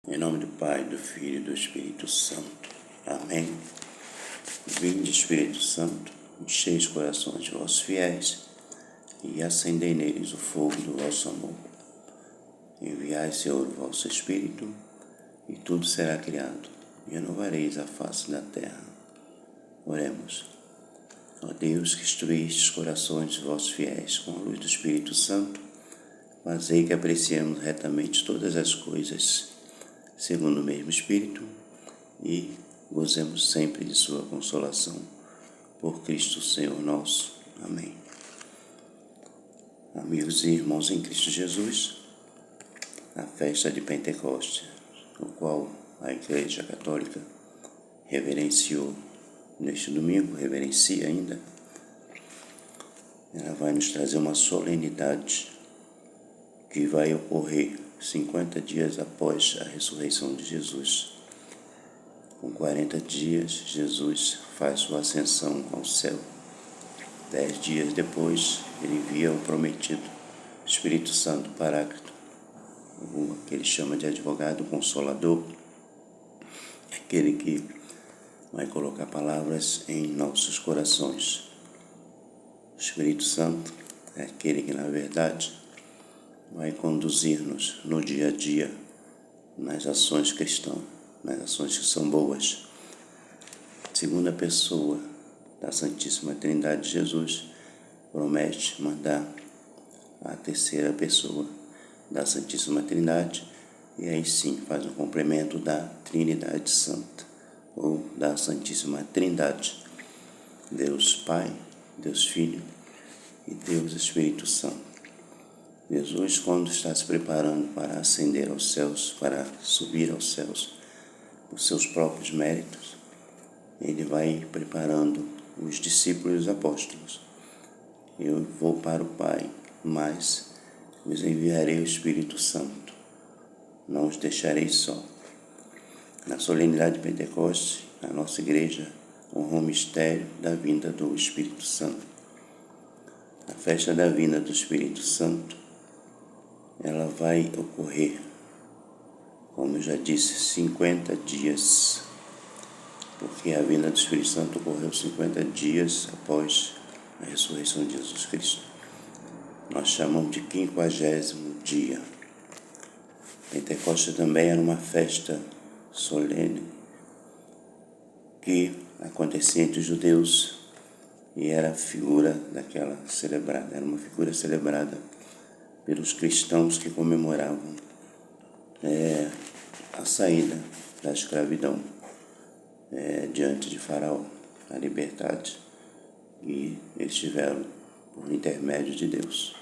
Em nome do Pai, do Filho e do Espírito Santo. Amém. Vinde, Espírito Santo, enchei os corações de vossos fiéis e acendei neles o fogo do vosso amor. Enviai, Senhor, o vosso Espírito, e tudo será criado, e renovareis a face da terra. Oremos. Ó Deus, que instruíste os corações dos vossos fiéis com a luz do Espírito Santo, fazei que apreciemos retamente todas as coisas, segundo o mesmo Espírito, e gozemos sempre de sua consolação. Por Cristo Senhor nosso. Amém. Amigos e irmãos em Cristo Jesus, a festa de Pentecostes, o qual a Igreja Católica reverenciou neste domingo, reverencia ainda, ela vai nos trazer uma solenidade que vai ocorrer 50 dias após a ressurreição de Jesus. Com 40 dias, Jesus faz sua ascensão ao céu. 10 dias depois, ele envia o prometido Espírito Santo Paráclito, o que ele chama de advogado consolador, aquele que vai colocar palavras em nossos corações. O Espírito Santo é aquele que, na verdade, vai conduzir-nos no dia a dia, nas ações cristãs, nas ações que são boas. Segunda pessoa da Santíssima Trindade, Jesus promete mandar a terceira pessoa da Santíssima Trindade, e aí sim faz um complemento da Trinidade Santa, ou da Santíssima Trindade, Deus Pai, Deus Filho e Deus Espírito Santo. Jesus, quando está se preparando para ascender aos céus, para subir aos céus, por seus próprios méritos, ele vai preparando os discípulos e os apóstolos. Eu vou para o Pai, mas vos enviarei o Espírito Santo, não os deixarei só. Na solenidade de Pentecostes, a nossa igreja honrou o mistério da vinda do Espírito Santo. A festa da vinda do Espírito Santo, ela vai ocorrer, como eu já disse, 50 dias, porque a vinda do Espírito Santo ocorreu 50 dias após a ressurreição de Jesus Cristo. Nós chamamos de 50º dia. Pentecostes também era uma festa solene que acontecia entre os judeus e era a figura daquela celebrada, era uma figura celebrada pelos cristãos que comemoravam a saída da escravidão diante de Faraó, a liberdade, e eles tiveram por intermédio de Deus.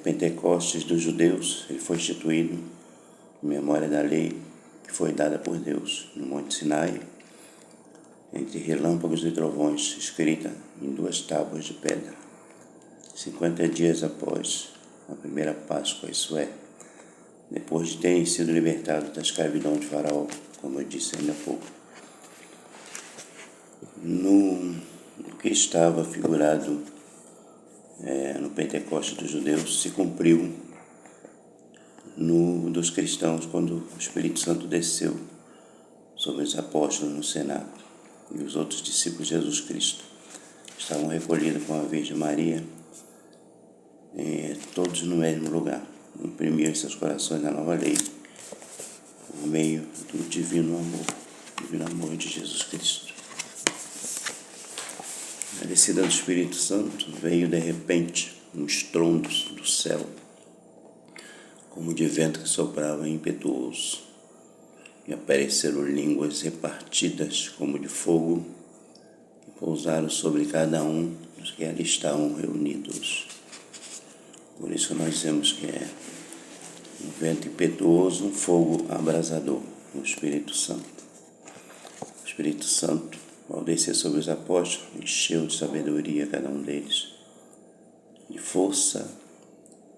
Pentecostes dos judeus, ele foi instituído em memória da lei que foi dada por Deus no Monte Sinai, entre relâmpagos e trovões, escrita em 2 tábuas de pedra. 50 dias após a primeira Páscoa, isso é, depois de terem sido libertados da escravidão de Faraó, como eu disse ainda há pouco. No que estava figurado no Pentecostes dos judeus, se cumpriu no dos cristãos, quando o Espírito Santo desceu sobre os apóstolos no cenáculo, e os outros discípulos de Jesus Cristo estavam recolhidos com a Virgem Maria, todos no mesmo lugar. Imprimiu em seus corações a nova lei, por meio do divino amor de Jesus Cristo. A descida do Espírito Santo veio de repente, um estrondo do céu, como de vento que soprava impetuoso, e apareceram línguas repartidas como de fogo, que pousaram sobre cada um dos que ali estavam reunidos. Por isso nós dizemos que é um vento impetuoso, um fogo abrasador, o Espírito Santo. O Espírito Santo, ao descer sobre os apóstolos, encheu de sabedoria cada um deles, de força,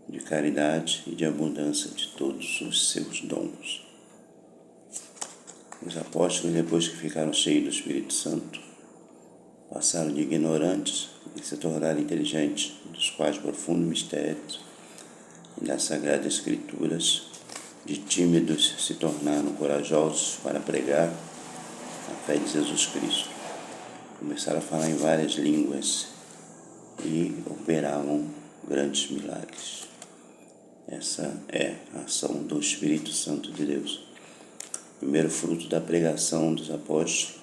de caridade e de abundância de todos os seus dons. Os apóstolos, depois que ficaram cheios do Espírito Santo, passaram de ignorantes e se tornaram inteligentes, dos quais profundos mistérios e das Sagradas Escrituras de tímidos se tornaram corajosos para pregar a fé de Jesus Cristo. Começaram a falar em várias línguas e operavam grandes milagres. Essa é a ação do Espírito Santo de Deus. O primeiro fruto da pregação dos apóstolos,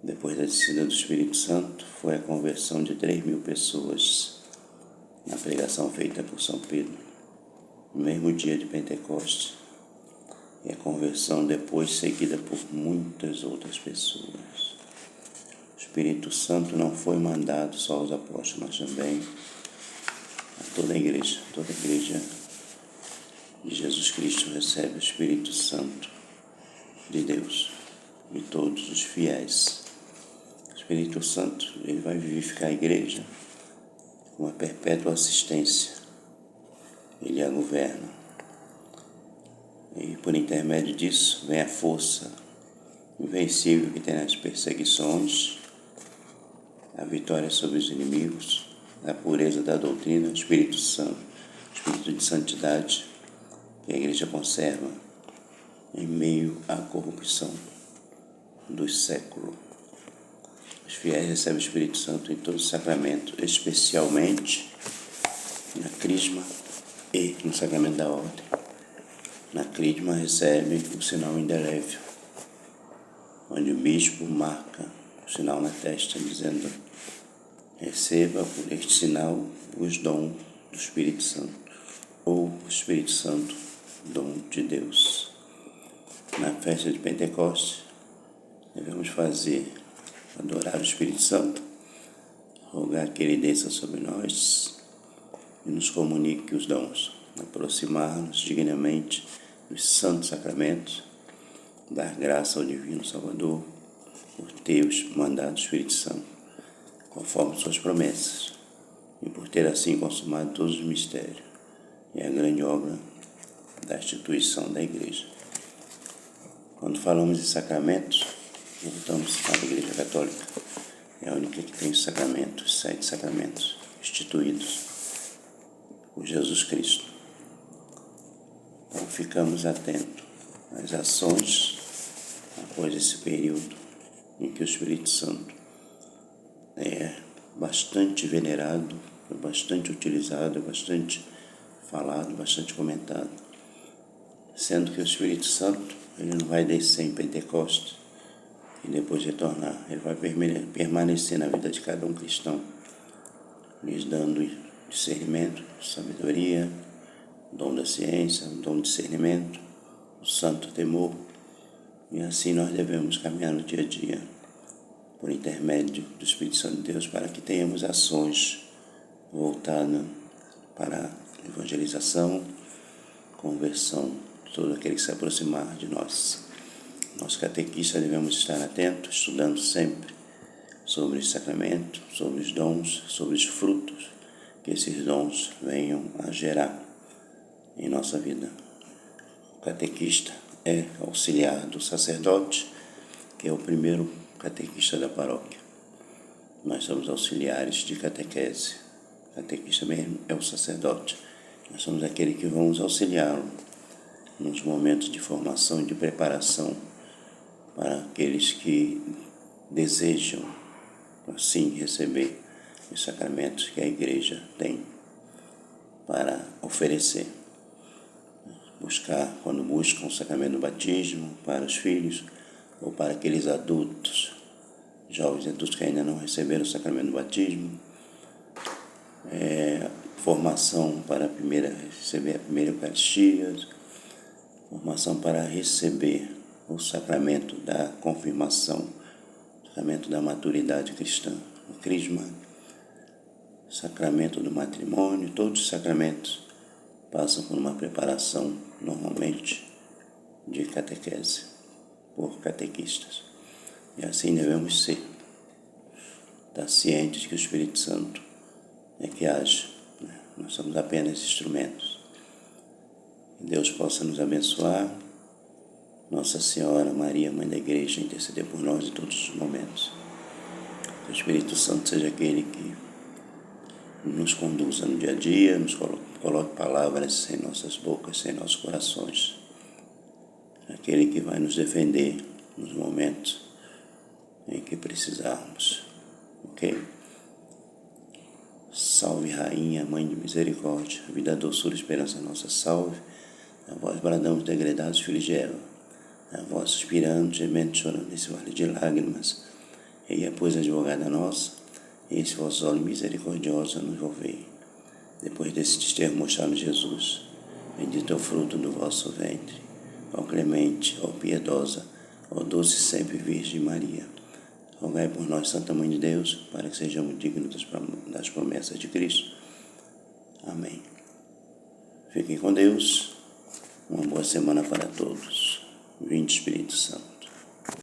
depois da descida do Espírito Santo, foi a conversão de 3.000 pessoas na pregação feita por São Pedro, no mesmo dia de Pentecostes, e a conversão depois seguida por muitas outras pessoas. O Espírito Santo não foi mandado só aos apóstolos, mas também a toda a igreja. Toda a igreja de Jesus Cristo recebe o Espírito Santo de Deus, e todos os fiéis. O Espírito Santo, ele vai vivificar a igreja com uma perpétua assistência. Ele a governa. E por intermédio disso vem a força invencível que tem nas perseguições, a vitória sobre os inimigos, a pureza da doutrina, o Espírito Santo, o Espírito de santidade que a igreja conserva em meio à corrupção dos séculos. Os fiéis recebem o Espírito Santo em todos os sacramentos, especialmente na crisma e no sacramento da ordem. Na crisma recebe o sinal indelével, onde o bispo marca o sinal na testa, dizendo: receba por este sinal os dons do Espírito Santo, ou o Espírito Santo, dom de Deus. Na festa de Pentecostes, devemos adorar o Espírito Santo, rogar que ele desça sobre nós e nos comunique os dons, aproximar-nos dignamente dos santos sacramentos, dar graça ao Divino Salvador por ter mandado o Espírito Santo, conforme suas promessas, e por ter assim consumado todos os mistérios e a grande obra da instituição da Igreja. Quando falamos de sacramentos, voltamos para a Igreja Católica. É a única que tem os sacramentos, 7 sacramentos instituídos por Jesus Cristo. Então ficamos atentos às ações após esse período em que o Espírito Santo é bastante venerado, é bastante utilizado, é bastante falado, bastante comentado. Sendo que o Espírito Santo, ele não vai descer em Pentecostes e depois retornar. Ele vai permanecer na vida de cada um cristão, lhes dando discernimento, sabedoria, dom da ciência, dom de discernimento, o santo temor. E assim nós devemos caminhar no dia a dia, por intermédio do Espírito Santo de Deus, para que tenhamos ações voltadas para a evangelização, conversão de todo aquele que se aproximar de nós. Nós catequistas devemos estar atentos, estudando sempre sobre os sacramentos, sobre os dons, sobre os frutos que esses dons venham a gerar em nossa vida. O catequista é auxiliar do sacerdote, que é o primeiro catequista da paróquia. Nós somos auxiliares de catequese. O catequista mesmo é o sacerdote. Nós somos aquele que vamos auxiliá-lo nos momentos de formação e de preparação para aqueles que desejam, assim, receber os sacramentos que a Igreja tem para oferecer. Quando buscam o sacramento do batismo para os filhos ou para aqueles adultos, jovens adultos que ainda não receberam o sacramento do batismo, formação para receber a primeira Eucaristia, formação para receber o sacramento da confirmação, o sacramento da maturidade cristã, o crisma, o sacramento do matrimônio. Todos os sacramentos passam por uma preparação, normalmente, de catequese, por catequistas. E assim devemos ser, estar cientes de que o Espírito Santo é que age, né? Nós somos apenas instrumentos. Que Deus possa nos abençoar. Nossa Senhora Maria, Mãe da Igreja, interceder por nós em todos os momentos. Que o Espírito Santo seja aquele que nos conduza no dia a dia, nos coloque palavras em nossas bocas, em nossos corações. aquele que vai nos defender nos momentos em que precisarmos, ok? Salve Rainha, Mãe de Misericórdia, vida, doçura, esperança nossa, salve. A vós bradamos, degredados filhos de Eva, a vós suspirando, gemendo, chorando nesse vale de lágrimas. Eia, pois, advogada nossa, esse vosso olhos misericordioso nos volvei. Depois desse desterro mostrado Jesus, bendito é o fruto do vosso ventre. Ó clemente, ó piedosa, ó doce sempre Virgem Maria, rogai por nós, Santa Mãe de Deus, para que sejamos dignos das promessas de Cristo. Amém. Fiquem com Deus. Uma boa semana para todos. Vinde, Espírito Santo.